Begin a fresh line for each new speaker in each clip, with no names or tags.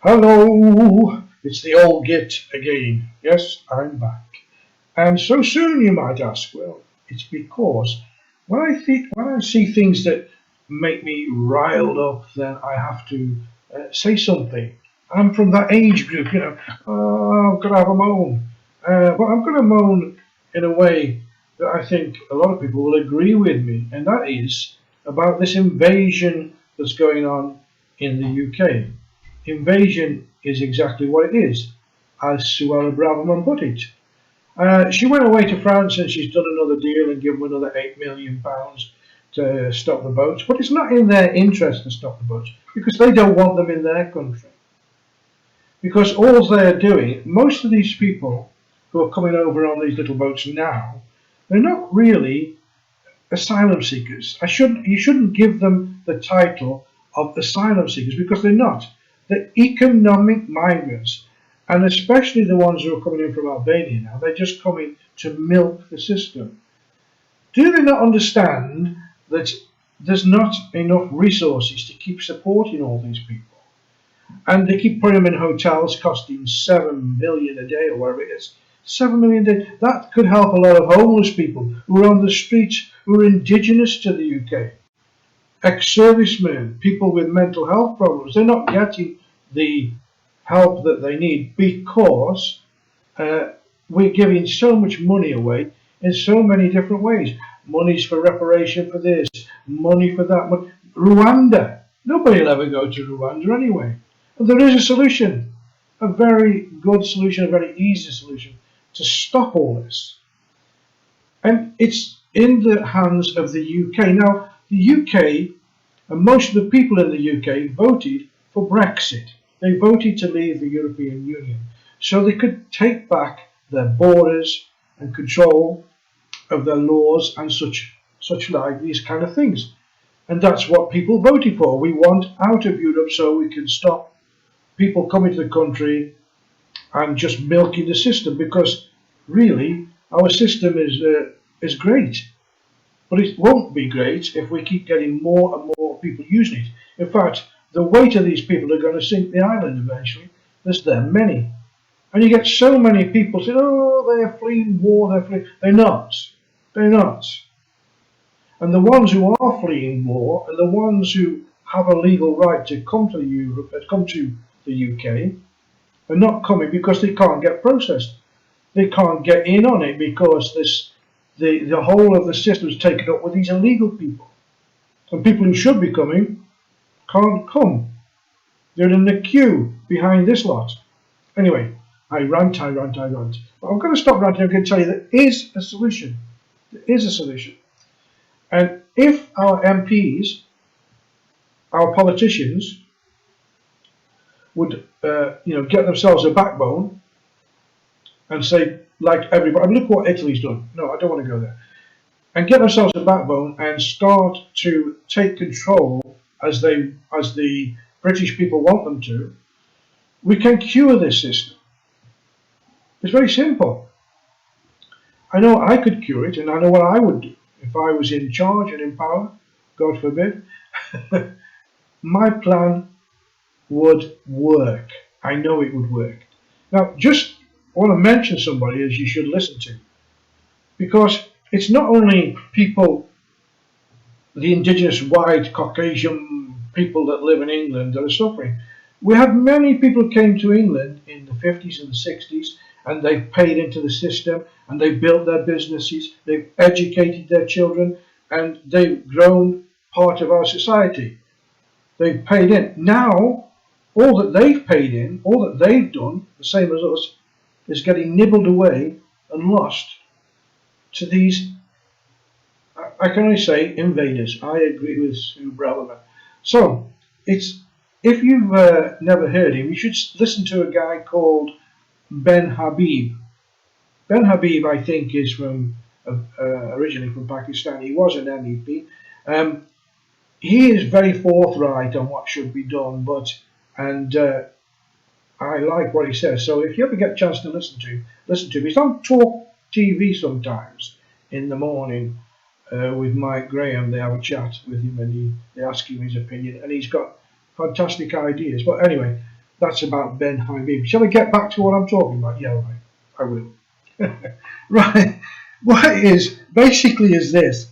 Hello, it's the old git again. Yes, I'm back. And so soon, you might ask. Well, it's because when I see things that make me riled up, then I have to say something. I'm from that age group, Oh, I'm gonna have a moan, but I'm gonna moan in a way that I think a lot of people will agree with me, and that is about this invasion that's going on in the UK. Invasion is exactly what it is, as Suella Braverman put it. She went away to France and she's done another deal and given them another £8 million to stop the boats. But it's not in their interest to stop the boats because they don't want them in their country. Because all they're doing, most of these people who are coming over on these little boats now, they're not really asylum seekers. You shouldn't give them the title of asylum seekers because they're not. They're economic migrants, and especially the ones who are coming in from Albania now. They're just coming to milk the system. Do they not understand that there's not enough resources to keep supporting all these people? And they keep putting them in hotels costing 7 million a day or whatever it is. 7 million a day. That could help a lot of homeless people who are on the streets, who are indigenous to the UK. Ex-servicemen, people with mental health problems, they're not getting the help that they need because we're giving so much money away in so many different ways. Money's for reparation for this, money for that. Rwanda, nobody will ever go to Rwanda anyway. And there is a solution, a very good solution, a very easy solution to stop all this. And it's in the hands of the UK. Now, the UK, and most of the people in the UK voted for Brexit. They voted to leave the European Union so they could take back their borders and control of their laws and such like these kind of things. And that's what people voted for. We want out of Europe so we can stop people coming to the country and just milking the system because really our system is great. But it won't be great if we keep getting more and more people using it. In fact, the weight of these people are going to sink the island eventually. There's that many. And you get so many people saying, oh, they're fleeing war, they're fleeing. They're not. They're not. And the ones who are fleeing war and the ones who have a legal right to come to Europe, come to the UK, are not coming because they can't get processed. They can't get in on it because the whole of the system is taken up with these illegal people. And people who should be coming can't come. They're in the queue behind this lot. Anyway, I rant. But I'm going to stop ranting. I'm going to tell you there is a solution. There is a solution. And if our MPs, our politicians, would get themselves a backbone and say, like everybody, and look what Italy's done. No, I don't want to go there. And get themselves a backbone and start to take control as the British people want them to, we can cure this system. It's very simple. I know I could cure it, and I know what I would do if I was in charge and in power, God forbid. My plan would work. I know it would work. Now, just want to mention somebody as you should listen to, because it's not only people, the indigenous white Caucasian people that live in England that are suffering. We had many people who came to England in the 50s and the 60s and they've paid into the system and they've built their businesses, they've educated their children and they've grown part of our society. They've paid in. Now, all that they've paid in, all that they've done, the same as us, is getting nibbled away and lost to these, I can only say, invaders. I agree with Sue Braverman. So, if you've never heard him, you should listen to a guy called Ben Habib. Ben Habib, I think, is from originally from Pakistan. He was an MEP. He is very forthright on what should be done, and I like what he says. So if you ever get a chance to listen to him. He's on Talk TV sometimes in the morning with Mike Graham. They have a chat with him and they ask him his opinion, and he's got fantastic ideas. But anyway, That's about Ben Habib. Shall I get back to what I'm talking about? Yeah, right. I will. Right. What it is basically is this.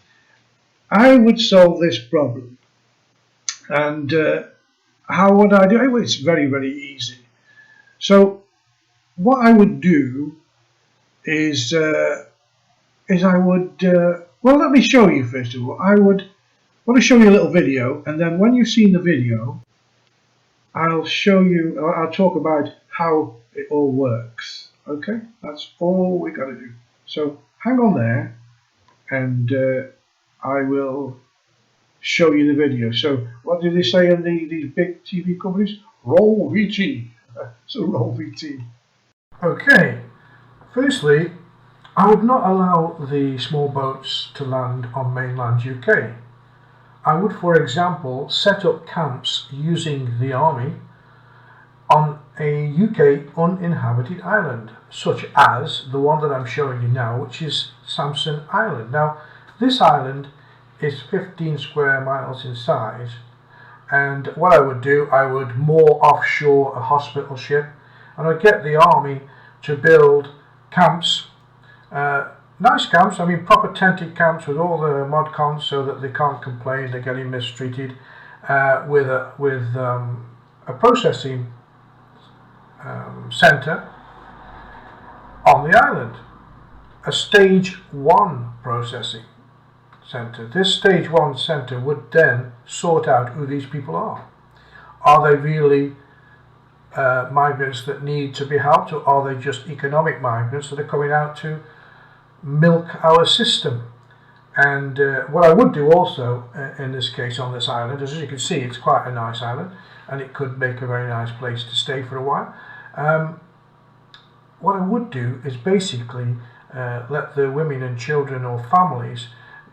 I would solve this problem, and how would I do it? Well, it's very, very easy. So what I would do is I would well, let me show you first of all. I want to show you a little video, and then when you've seen the video, I'll talk about how it all works. Okay, that's all we got to do. So hang on there, and I will show you the video. So what do they say in these big TV companies? Roll VT. So roll VT. Okay, firstly, I would not allow the small boats to land on mainland UK. I would, for example, set up camps using the army on a UK uninhabited island, such as the one that I'm showing you now, which is Samson Island. Now, this island is 15 square miles in size, and what I would do, I would moor offshore a hospital ship, and I'd get the army to build camps, nice camps, I mean proper tented camps with all the mod cons so that they can't complain they're getting mistreated, with a processing centre on the island, a stage 1 processing centre. This stage 1 centre would then sort out who these people are. Are they really migrants that need to be helped, or are they just economic migrants that are coming out to milk our system? And what I would do also in this case on this island, as you can see, it's quite a nice island, and it could make a very nice place to stay for a while. What I would do is basically let the women and children or families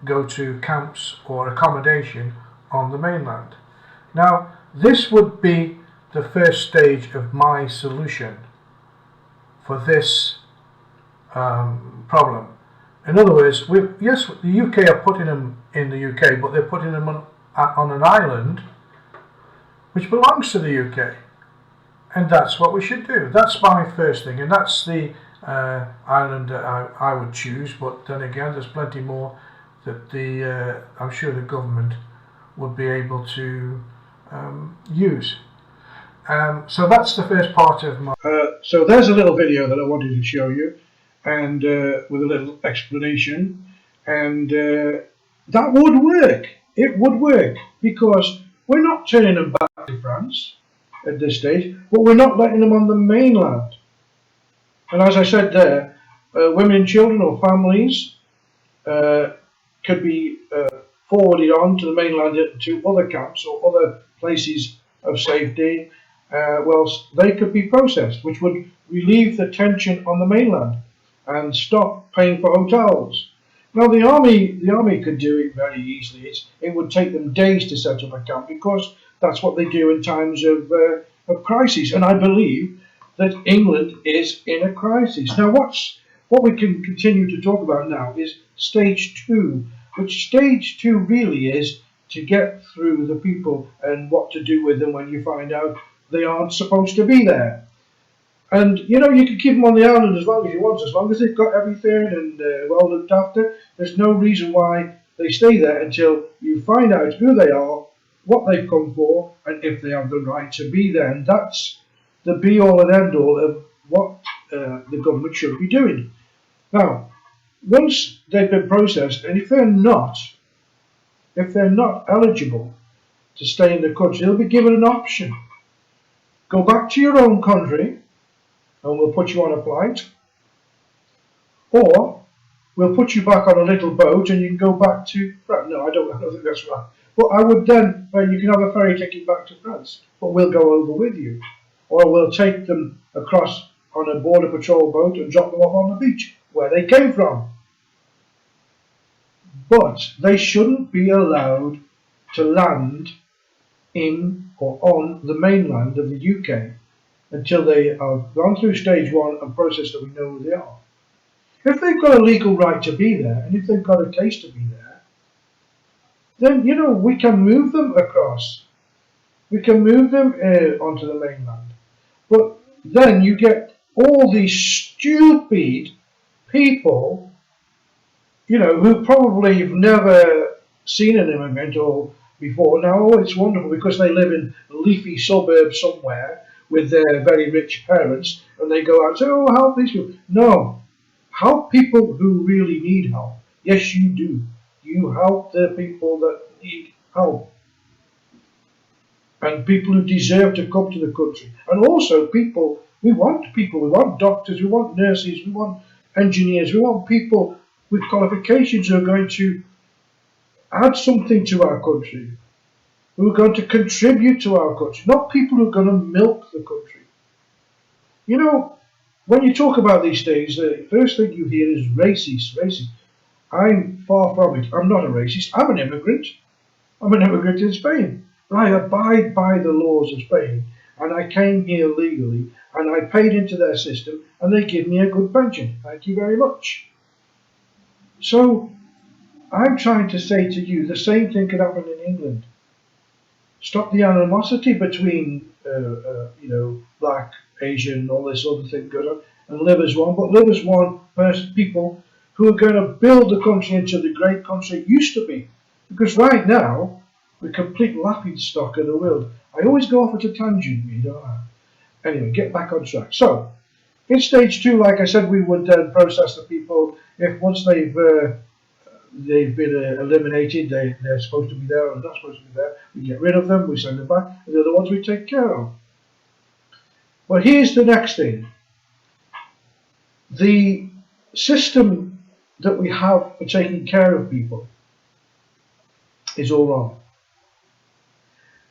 go to camps or accommodation on the mainland. Now, this would be the first stage of my solution for this problem. In other words, yes, the UK are putting them in the UK, but they're putting them on an island which belongs to the UK. And that's what we should do. That's my first thing, and that's the island that I would choose. But then again, there's plenty more that I'm sure the government would be able to use. So that's the first part of my. So there's a little video that I wanted to show you, and with a little explanation, and that would work. It would work because we're not turning them back to France at this stage, but we're not letting them on the mainland. And as I said there, women and children or families could be forwarded on to the mainland to other camps or other places of safety, whilst they could be processed, which would relieve the tension on the mainland and stop paying for hotels. Now the army could do it very easily. It would take them days to set up a camp because that's what they do in times of crisis. And I believe that England is in a crisis. Now what we can continue to talk about now is stage 2, which stage 2 really is to get through the people and what to do with them when you find out they aren't supposed to be there. And you know, you can keep them on the island as long as you want, as long as they've got everything and well looked after. There's no reason why they stay there until you find out who they are, what they've come for, and if they have the right to be there. And that's the be all and end all of what the government should be doing. Now, once they've been processed, and if they're not eligible to stay in the country, they'll be given an option. Go back to your own country, and we'll put you on a flight, or we'll put you back on a little boat and you can go back to France. No, I don't think that's right. But I would then, you can have a ferry ticket back to France, but we'll go over with you. Or we'll take them across on a border patrol boat and drop them off on the beach where they came from. But they shouldn't be allowed to land in or on the mainland of the UK until they have gone through stage 1 and processed that we know who they are. If they've got a legal right to be there, and if they've got a case to be there, then, you know, we can move them across. We can move them onto the mainland. then you get all these stupid people, who probably have never seen an immigrant or before. Now, oh, it's wonderful because they live in a leafy suburb somewhere with their very rich parents, and they go out and say, "Oh, help these people." No, help people who really need help. Yes, you do. You help the people that need help, and people who deserve to come to the country, and also people. We want people. We want doctors. We want nurses. We want engineers. We want people with qualifications who are going to add something to our country, who are going to contribute to our country, not people who are going to milk the country. When you talk about these things, the first thing you hear is racist, racist. I'm far from it. I'm not a racist. I'm an immigrant. I'm an immigrant in Spain. But I abide by the laws of Spain, and I came here legally, and I paid into their system, and they give me a good pension. Thank you very much. So I'm trying to say to you, the same thing could happen in England. Stop the animosity between, black, Asian, all this other thing goes on, and live as one. But live as one people who are going to build the country into the great country it used to be. Because right now, we're complete laughing stock of the world. I always go off at a tangent, don't I? Anyway, get back on track. So, in stage 2, like I said, we would then process the people. If once they've been eliminated, they're supposed to be there or not supposed to be there, we get rid of them, we send them back, and the other ones we take care of. But here's the next thing. The system that we have for taking care of people is all wrong.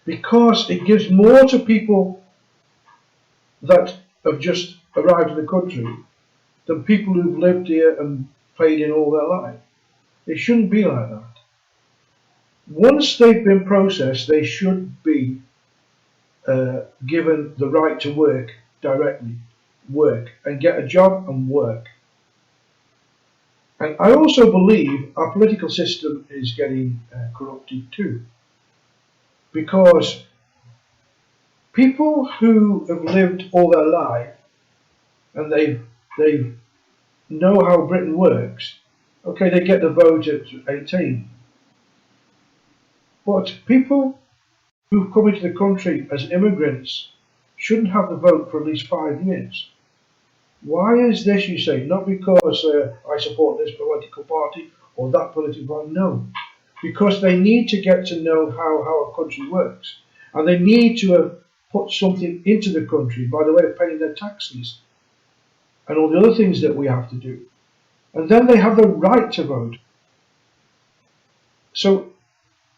Because it gives more to people that have just arrived in the country than people who've lived here and played in all their life. It shouldn't be like that. Once they've been processed, they should be given the right to work directly, work and get a job and work. And I also believe our political system is getting corrupted too, because people who have lived all their life and they know how Britain works, okay, they get the vote at 18. But people who've come into the country as immigrants shouldn't have the vote for at least 5 years. Why is this, you say? Not because I support this political party or that political party, no. Because they need to get to know how our country works. And they need to have put something into the country by the way of paying their taxes and all the other things that we have to do. And then they have the right to vote. So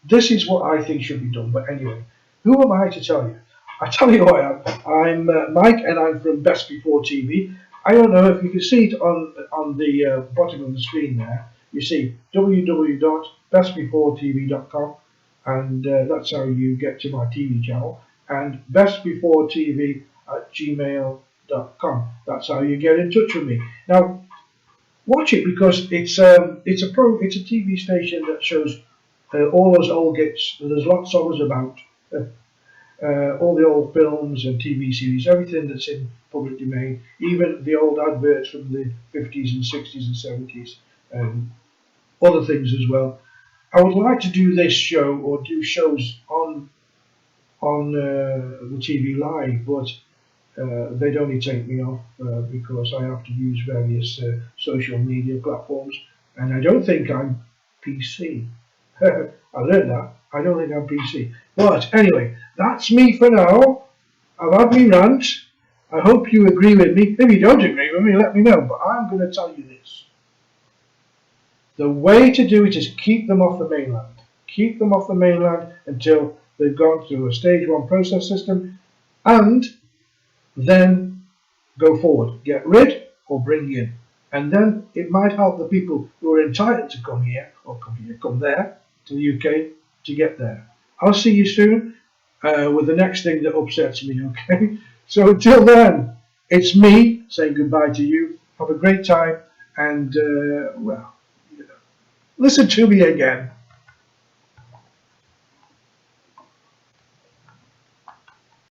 this is what I think should be done. But anyway, who am I to tell you? I tell you who I am. I'm Mike, and I'm from Best Before TV. I don't know if you can see it on the bottom of the screen there. You see www.bestbeforetv.com, and that's how you get to my TV channel. And bestbeforetv@gmail.com. That's how you get in touch with me. Now, watch it because it's a TV station that shows all those old gits. There's lots of us about. All the old films and TV series, everything that's in public domain, even the old adverts from the 50s and 60s and 70s, and other things as well. I would like to do this show or do shows on the TV live, but they'd only take me off because I have to use various social media platforms, and I don't think I'm PC. I learned that. I don't think I'm PC. But anyway, that's me for now. I've had me rant. I hope you agree with me. If you don't agree with me, let me know. But I'm going to tell you this. The way to do it is keep them off the mainland. Keep them off the mainland until they've gone through a stage 1 process system, and then go forward. Get rid or bring in. And then it might help the people who are entitled to come here or come there to the UK to get there. I'll see you soon with the next thing that upsets me, okay? So until then, it's me saying goodbye to you. Have a great time and, listen to me again.